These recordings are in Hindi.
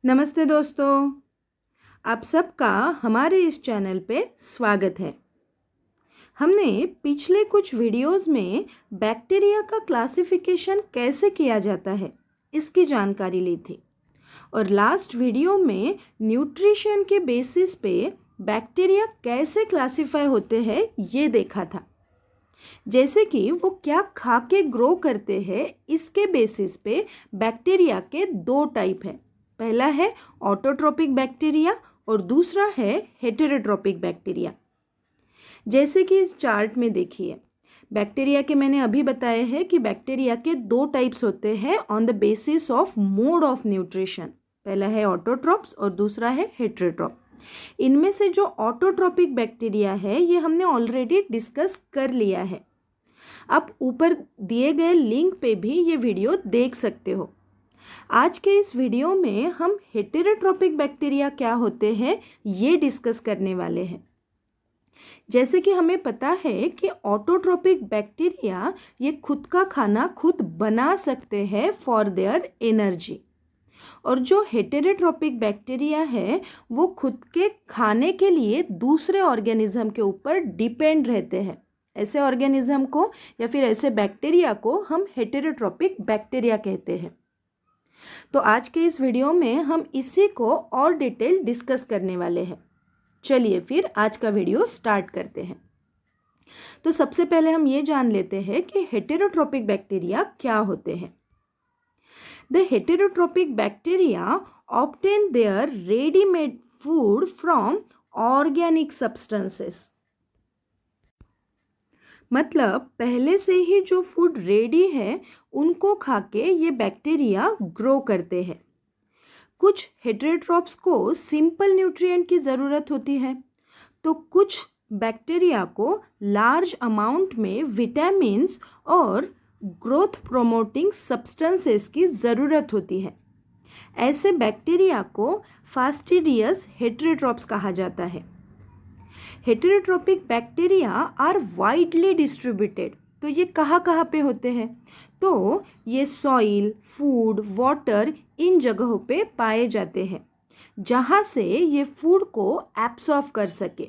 नमस्ते दोस्तों, आप सबका हमारे इस चैनल पे स्वागत है। हमने पिछले कुछ वीडियोस में बैक्टीरिया का क्लासिफिकेशन कैसे किया जाता है इसकी जानकारी ली थी और लास्ट वीडियो में न्यूट्रिशन के बेसिस पे बैक्टीरिया कैसे क्लासिफाई होते हैं ये देखा था। जैसे कि वो क्या खा के ग्रो करते हैं इसके बेसिस पे बैक्टीरिया के दो टाइप हैं। पहला है ऑटोट्रोपिक बैक्टीरिया और दूसरा है हेटेरोट्रोपिक बैक्टीरिया। जैसे कि इस चार्ट में देखिए, बैक्टीरिया के मैंने अभी बताया है कि बैक्टीरिया के दो टाइप्स होते हैं on the basis of mode of nutrition. पहला है ऑटोट्रोप्स और दूसरा है हेटेरोट्रोप। इनमें से जो ऑटोट्रोपिक बैक्टीरिया है ये हमने ऑलरेडी डिस्कस कर लिया है। आप ऊपर दिए गए लिंक पे भी ये वीडियो देख सकते हो। आज के इस वीडियो में हम हेटेरोट्रोपिक बैक्टीरिया क्या होते हैं ये डिस्कस करने वाले हैं। जैसे कि हमें पता है कि ऑटोट्रोपिक बैक्टीरिया ये खुद का खाना खुद बना सकते हैं फॉर देयर एनर्जी, और जो हेटेरोट्रोपिक बैक्टीरिया है वो खुद के खाने के लिए दूसरे ऑर्गेनिज्म के ऊपर डिपेंड रहते हैं। ऐसे ऑर्गेनिज्म को या फिर ऐसे बैक्टीरिया को हम हेटेरोट्रोपिक बैक्टीरिया कहते हैं। तो आज के इस वीडियो में हम इसी को और डिटेल डिस्कस करने वाले हैं। चलिए फिर आज का वीडियो स्टार्ट करते हैं। तो सबसे पहले हम ये जान लेते हैं कि हेटेरोट्रोपिक बैक्टीरिया क्या होते हैं। The heterotrophic bacteria obtain their ready-made food from organic substances. मतलब पहले से ही जो फूड रेडी है उनको खा के ये बैक्टीरिया ग्रो करते हैं। कुछ हेटेरोट्रोप्स को सिंपल न्यूट्रिएंट की ज़रूरत होती है, तो कुछ बैक्टीरिया को लार्ज अमाउंट में विटामिन्स और ग्रोथ प्रोमोटिंग सब्सटेंसेस की ज़रूरत होती है। ऐसे बैक्टीरिया को फास्टिडियस हेटेरोट्रोप्स कहा जाता है। हेटेरोट्रोपिक बैक्टीरिया आर वाइडली डिस्ट्रीब्यूटेड। तो ये कहाँ पे होते हैं? तो ये सॉइल, फूड, वाटर इन जगहों पे पाए जाते हैं जहाँ से ये फूड को एब्सॉर्ब कर सके।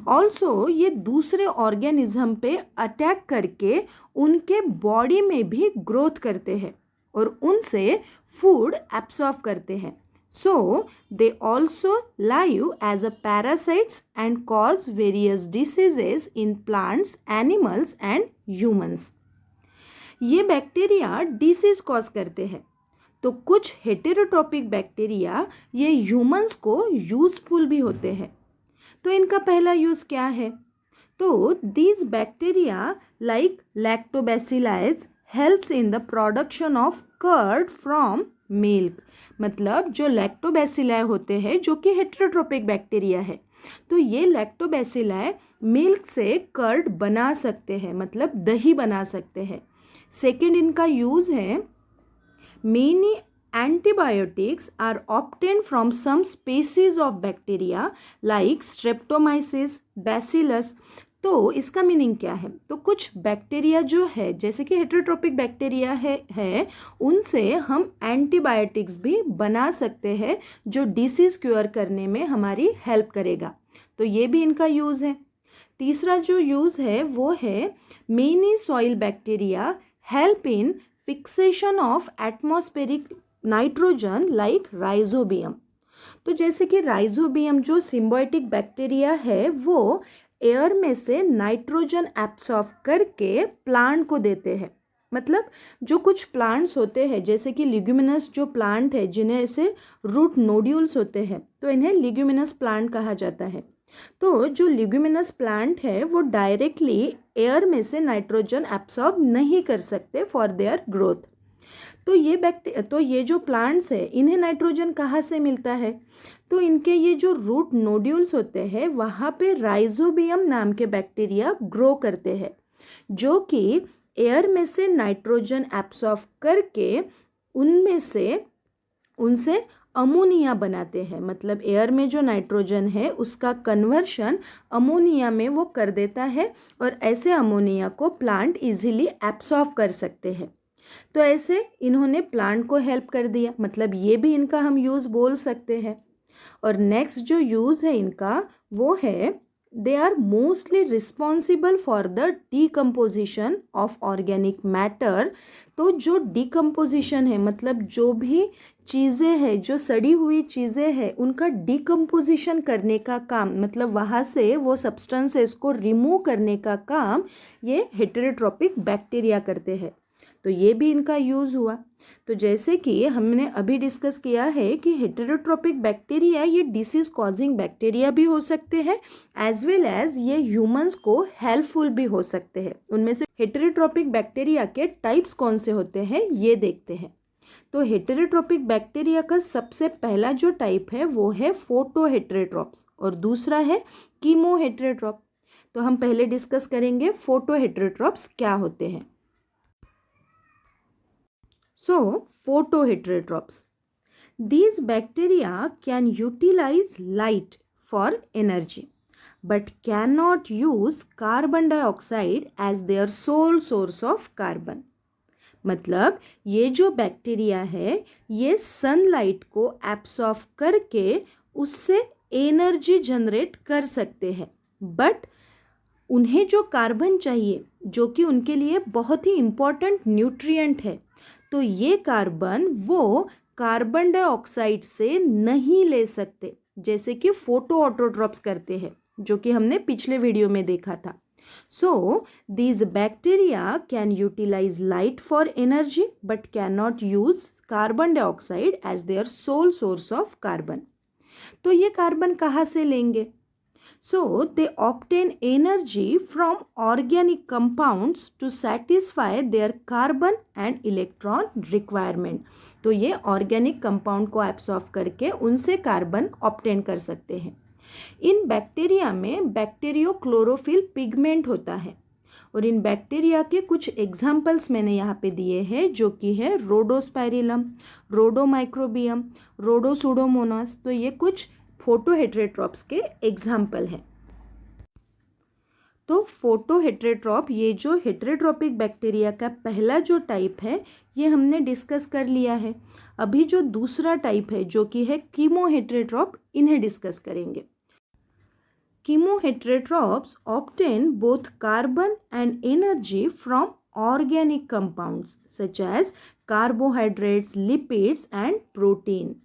ऑल्सो ये दूसरे ऑर्गेनिज्म पे अटैक करके उनके बॉडी में भी ग्रोथ करते हैं और उनसे फूड एब्सॉर्ब करते हैं। So they also live as a parasites and cause various diseases in plants, animals and humans. ये बैक्टीरिया डिसीज कॉज करते हैं। तो कुछ हेटेरोट्रोपिक बैक्टीरिया ये ह्यूमंस को यूजफुल भी होते हैं। तो इनका पहला यूज़ क्या है? तो these bacteria like lactobacilli helps in the production of curd from milk. मतलब जो लैक्टोबैसिलाई होते हैं जो कि हेटेरोट्रोपिक बैक्टीरिया है, तो ये लैक्टोबैसिलाई मिल्क से कर्ड बना सकते हैं, मतलब दही बना सकते हैं। सेकेंड इनका यूज़ है, many antibiotics are obtained from some species of bacteria like streptomyces, bacillus। तो इसका मीनिंग क्या है? तो कुछ बैक्टीरिया जो है जैसे कि हेटेरोट्रोपिक बैक्टीरिया है उनसे हम एंटीबायोटिक्स भी बना सकते हैं जो डिसीज़ क्योर करने में हमारी हेल्प करेगा। तो ये भी इनका यूज़ है। तीसरा जो यूज़ है वो है, many soil bacteria help in fixation of atmospheric nitrogen like rhizobium. तो जैसे कि राइजोबियम जो सिम्बायोटिक बैक्टीरिया है वो एयर में से नाइट्रोजन एब्सॉर्ब करके प्लांट को देते हैं। मतलब जो कुछ प्लांट्स होते हैं जैसे कि लिग्यूमिनस जो प्लांट है जिन्हें ऐसे रूट नोड्यूल्स होते हैं तो इन्हें लिग्यूमिनस प्लांट कहा जाता है। तो जो लिग्यूमिनस प्लांट है वो डायरेक्टली एयर में से नाइट्रोजन एब्सॉर्ब नहीं कर सकते फॉर देयर ग्रोथ। तो ये जो प्लांट्स है इन्हें नाइट्रोजन कहाँ से मिलता है? तो इनके ये जो रूट नोड्यूल्स होते हैं वहाँ पे राइजोबियम नाम के बैक्टीरिया ग्रो करते हैं जो कि एयर में से नाइट्रोजन एब्सॉर्ब करके उनसे अमोनिया बनाते हैं। मतलब एयर में जो नाइट्रोजन है उसका कन्वर्शन अमोनिया में वो कर देता है और ऐसे अमोनिया को प्लांट इजीली एब्सॉर्ब कर सकते हैं। तो ऐसे इन्होंने प्लांट को हेल्प कर दिया, मतलब ये भी इनका हम यूज़ बोल सकते हैं। और नेक्स्ट जो यूज़ है इनका वो है, they are mostly responsible for the decomposition of organic matter. तो जो डिकम्पोजिशन है, मतलब जो भी चीज़ें हैं, जो सड़ी हुई चीज़ें हैं, उनका डिकम्पोजिशन करने का काम, मतलब वहाँ से वो सब्सटेंसेस को रिमूव करने का काम ये हेटेरोट्रोपिक बैक्टीरिया करते हैं। तो ये भी इनका यूज़ हुआ। तो जैसे कि हमने अभी डिस्कस किया है कि हेटेरोट्रोपिक बैक्टीरिया ये डिसीज कॉजिंग बैक्टीरिया भी हो सकते हैं, एज वेल एज ये ह्यूमंस को हेल्पफुल भी हो सकते हैं। उनमें से हेटेरोट्रोपिक बैक्टीरिया के टाइप्स कौन से होते हैं ये देखते हैं। तो हेटेरोट्रोपिक बैक्टीरिया का सबसे पहला जो टाइप है वो है फोटोहेटेरोट्रॉप्स और दूसरा है कीमोहेटेरोट्रॉप। तो हम पहले डिस्कस करेंगे फोटोहेटेरोट्रॉप्स क्या होते हैं। So, photoheterotrophs. These bacteria can utilize light for energy, but cannot use carbon dioxide as their sole source of carbon. मतलब ये जो बैक्टीरिया है ये सनलाइट को एब्सॉर्ब करके उससे एनर्जी जनरेट कर सकते हैं, बट उन्हें जो कार्बन चाहिए जो कि उनके लिए बहुत ही इम्पॉर्टेंट न्यूट्रिएंट है, तो ये कार्बन वो कार्बन डाइऑक्साइड से नहीं ले सकते, जैसे कि फोटो ऑटोट्रॉप्स करते हैं, जो कि हमने पिछले वीडियो में देखा था। So these bacteria can utilise light for energy but can not use carbon dioxide as their sole source of carbon. तो ये कार्बन कहाँ से लेंगे? So they obtain energy from organic compounds to satisfy their carbon and electron requirement. तो ये ऑर्गेनिक कंपाउंड को एब्सॉर्ब करके उनसे कार्बन ऑब्टेन कर सकते हैं। इन बैक्टीरिया में बैक्टीरियोक्लोरोफिल पिगमेंट होता है और इन बैक्टीरिया के कुछ एग्जाम्पल्स मैंने यहाँ पे दिए हैं, जो कि है रोडोस्पाइरिलम, रोडोमाइक्रोबियम, रोडोसुडोमोनास। तो ये कुछ फोटोहेटेरोट्रॉप्स के एग्जाम्पल हैं। तो फोटोहेटेरोट्रॉप ये जो हेटेरोट्रोपिक बैक्टीरिया का पहला जो टाइप है ये हमने डिस्कस कर लिया है। अभी जो दूसरा टाइप है जो कि है कीमोहेटेरोट्रॉप, इन्हें डिस्कस करेंगे। Chemoheterotrophs obtain both carbon and energy from organic compounds such as carbohydrates, lipids and protein.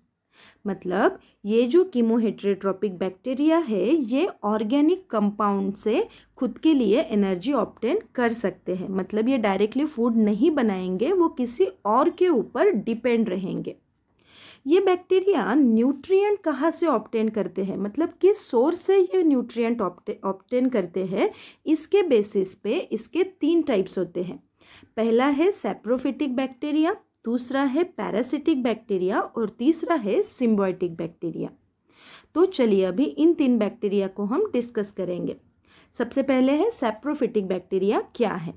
मतलब ये जो कीमोहेटेरोट्रोपिक बैक्टीरिया है ये ऑर्गेनिक कंपाउंड से खुद के लिए एनर्जी ऑब्टेन कर सकते हैं, मतलब ये डायरेक्टली फूड नहीं बनाएंगे, वो किसी और के ऊपर डिपेंड रहेंगे। ये बैक्टीरिया न्यूट्रिएंट कहाँ से ऑब्टेन करते हैं, मतलब किस सोर्स से ये न्यूट्रिएंट ऑब्टेन करते हैं, इसके बेसिस पे इसके 3 टाइप्स होते हैं। पहला है सैप्रोफिटिक बैक्टीरिया, दूसरा है पैरासिटिक बैक्टीरिया और तीसरा है सिम्बायोटिक बैक्टीरिया। तो चलिए अभी इन 3 बैक्टीरिया को हम डिस्कस करेंगे। सबसे पहले है सैप्रोफिटिक बैक्टीरिया क्या है।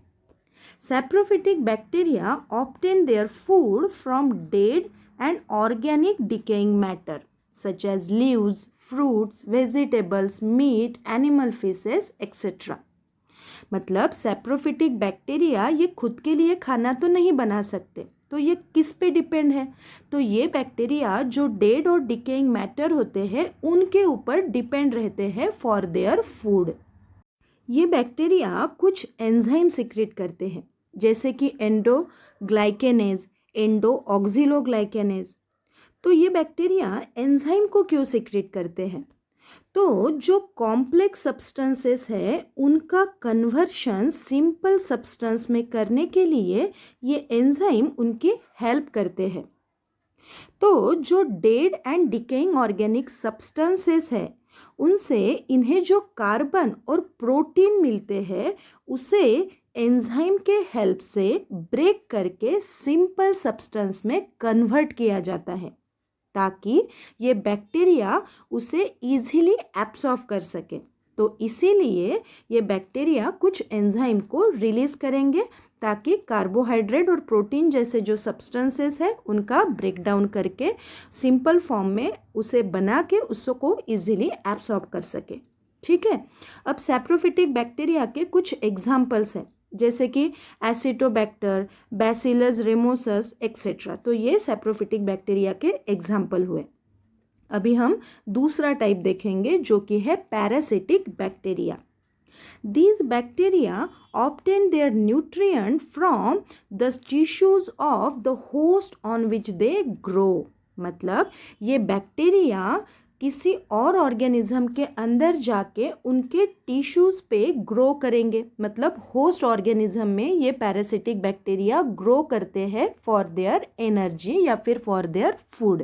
Saprophytic bacteria obtain their food from dead and organic decaying matter such as leaves, fruits, vegetables, meat, animal faeces etcetera. मतलब सैप्रोफिटिक बैक्टीरिया ये खुद के लिए खाना तो नहीं बना सकते, तो ये किस पे डिपेंड है? तो ये बैक्टीरिया जो डेड और डिकेइंग मैटर होते हैं उनके ऊपर डिपेंड रहते हैं फॉर देयर फूड। ये बैक्टीरिया कुछ एंजाइम सिक्रेट करते हैं, जैसे कि एंडोग्लाइकेनेज, एंडोऑक्सिलोग्लाइकेनेज। तो ये बैक्टीरिया एंजाइम को क्यों सिक्रेट करते हैं? तो जो कॉम्प्लेक्स सब्सटेंसेस है उनका कन्वर्शन सिंपल सब्सटेंस में करने के लिए ये एंजाइम उनकी हेल्प करते हैं। तो जो dead and decaying organic substances है उनसे इन्हें जो कार्बन और प्रोटीन मिलते हैं उसे एंजाइम के हेल्प से ब्रेक करके सिंपल सब्सटेंस में कन्वर्ट किया जाता है ताकि ये बैक्टीरिया उसे इजीली एब्सॉर्ब कर सके। तो इसीलिए ये बैक्टीरिया कुछ एंजाइम को रिलीज करेंगे ताकि कार्बोहाइड्रेट और प्रोटीन जैसे जो सब्सटेंसेस है उनका ब्रेक डाउन करके सिंपल फॉर्म में उसे बना के उसको इजीली एब्सॉर्ब कर सके। ठीक है, अब सैप्रोफिटिक बैक्टीरिया के कुछ एग्जाम्पल्स हैं। जैसे कि एसिटोबैक्टर, बैसिलस रेमोसस एक्सेट्रा। तो ये सैप्रोफिटिक बैक्टीरिया के एग्जाम्पल हुए। अभी हम दूसरा टाइप देखेंगे जो कि है parasitic bacteria. These bacteria obtain their nutrient from the tissues of the host on which they grow। मतलब ये बैक्टीरिया किसी और ऑर्गेनिज्म के अंदर जाके उनके टिश्यूज पे ग्रो करेंगे। मतलब होस्ट ऑर्गेनिज्म में ये पैरासिटिक बैक्टीरिया ग्रो करते हैं फॉर देयर एनर्जी या फिर for their food.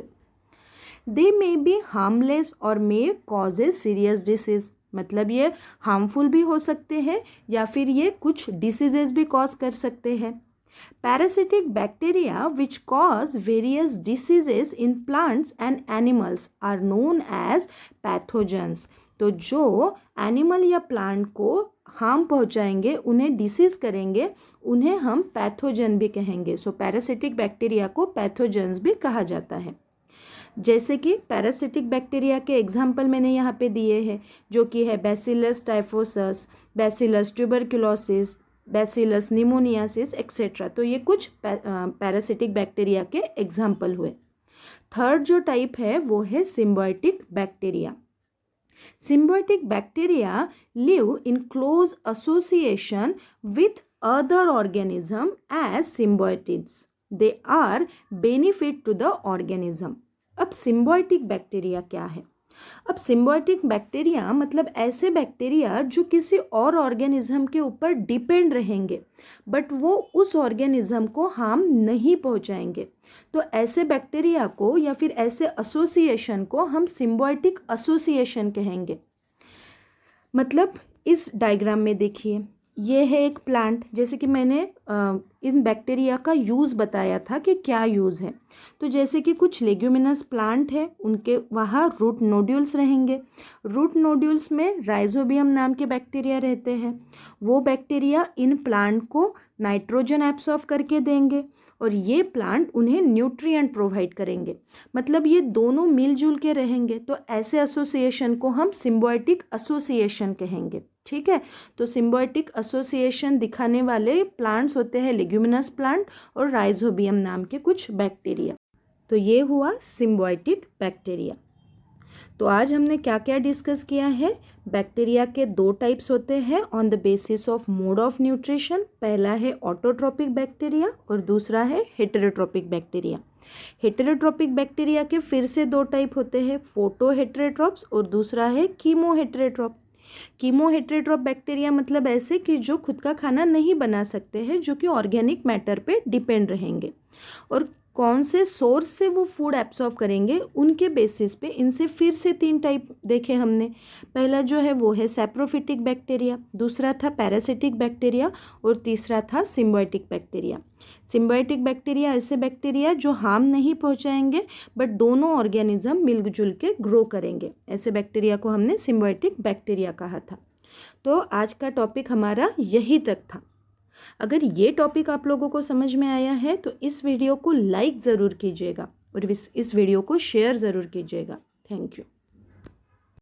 They may be harmless और मे कॉजेज सीरियस डिसीज। मतलब ये हार्मफुल भी हो सकते हैं या फिर ये कुछ डिसीजेस भी कॉज कर सकते हैं। Parasitic bacteria which cause various diseases in plants and animals are known as pathogens. तो जो एनिमल या प्लांट को हार्म पहुंचाएंगे, उन्हें डिसीज करेंगे, उन्हें हम पैथोजन भी कहेंगे। सो पैरासिटिक बैक्टीरिया को पैथोजेंस भी कहा जाता है। जैसे कि पैरासिटिक बैक्टीरिया के एग्जाम्पल मैंने यहाँ पे दिए हैं, जो कि है bacillus typhosus, bacillus tuberculosis, bacillus pneumoniasis etcetera. तो ये कुछ पैरासिटिक बैक्टीरिया के एग्जाम्पल हुए। थर्ड जो टाइप है वो है symbiotic bacteria. Symbiotic bacteria live in close association with other organism as symbionts. They are benefit to the organism. अब सिम्बायोटिक बैक्टीरिया क्या है? अब सिम्बायोटिक बैक्टीरिया मतलब ऐसे बैक्टीरिया जो किसी और ऑर्गेनिज्म के ऊपर डिपेंड रहेंगे बट वो उस ऑर्गेनिज्म को हार्म नहीं पहुंचाएंगे। तो ऐसे बैक्टीरिया को या फिर ऐसे एसोसिएशन को हम सिम्बायोटिक एसोसिएशन कहेंगे। मतलब इस डायग्राम में देखिए, ये है एक प्लांट। जैसे कि मैंने इन बैक्टीरिया का यूज़ बताया था कि क्या यूज़ है। तो जैसे कि कुछ लेग्यूमिनस प्लांट है, उनके वहाँ रूट नोड्यूल्स रहेंगे। रूट नोड्यूल्स में राइजोबियम नाम के बैक्टीरिया रहते हैं। वो बैक्टीरिया इन प्लांट को नाइट्रोजन एब्सॉर्ब करके देंगे और ये प्लांट उन्हें न्यूट्रिएंट प्रोवाइड करेंगे। मतलब ये दोनों मिलजुल के रहेंगे। तो ऐसे एसोसिएशन को हम सिम्बायोटिक एसोसिएशन कहेंगे। ठीक है, तो सिम्बायोटिक एसोसिएशन दिखाने वाले प्लांट्स होते हैं लेग्यूमिनस प्लांट और राइजोबियम नाम के कुछ बैक्टीरिया। तो ये हुआ सिम्बायोटिक बैक्टीरिया। तो आज हमने क्या क्या डिस्कस किया है? बैक्टीरिया के दो टाइप्स होते हैं on the basis of mode of nutrition. पहला है ऑटोट्रोपिक बैक्टीरिया और दूसरा है हेटेरोट्रोपिक बैक्टीरिया। हेटेरोट्रोपिक बैक्टीरिया के फिर से दो टाइप होते हैं, फोटो हेटेरोट्रोप्स और दूसरा है कीमो हेटेरोट्रोप। कीमो हेटेरोट्रोप बैक्टीरिया मतलब ऐसे कि जो खुद का खाना नहीं बना सकते हैं, जो कि ऑर्गेनिक मैटर पे डिपेंड रहेंगे और कौन से सोर्स से वो फूड एब्सॉर्ब करेंगे उनके बेसिस पे इनसे फिर से तीन टाइप देखे हमने। पहला जो है वो है सैप्रोफिटिक बैक्टीरिया, दूसरा था पैरासिटिक बैक्टीरिया और तीसरा था सिम्बायोटिक बैक्टीरिया। सिम्बायोटिक बैक्टीरिया ऐसे बैक्टीरिया जो हार्म नहीं पहुंचाएंगे बट दोनों ऑर्गेनिज्म मिलजुल के ग्रो करेंगे। ऐसे बैक्टीरिया को हमने सिम्बायोटिक बैक्टीरिया कहा था। तो आज का टॉपिक हमारा यही तक था। अगर ये टॉपिक आप लोगों को समझ में आया है तो इस वीडियो को लाइक ज़रूर कीजिएगा और इस वीडियो को शेयर ज़रूर कीजिएगा। Thank you.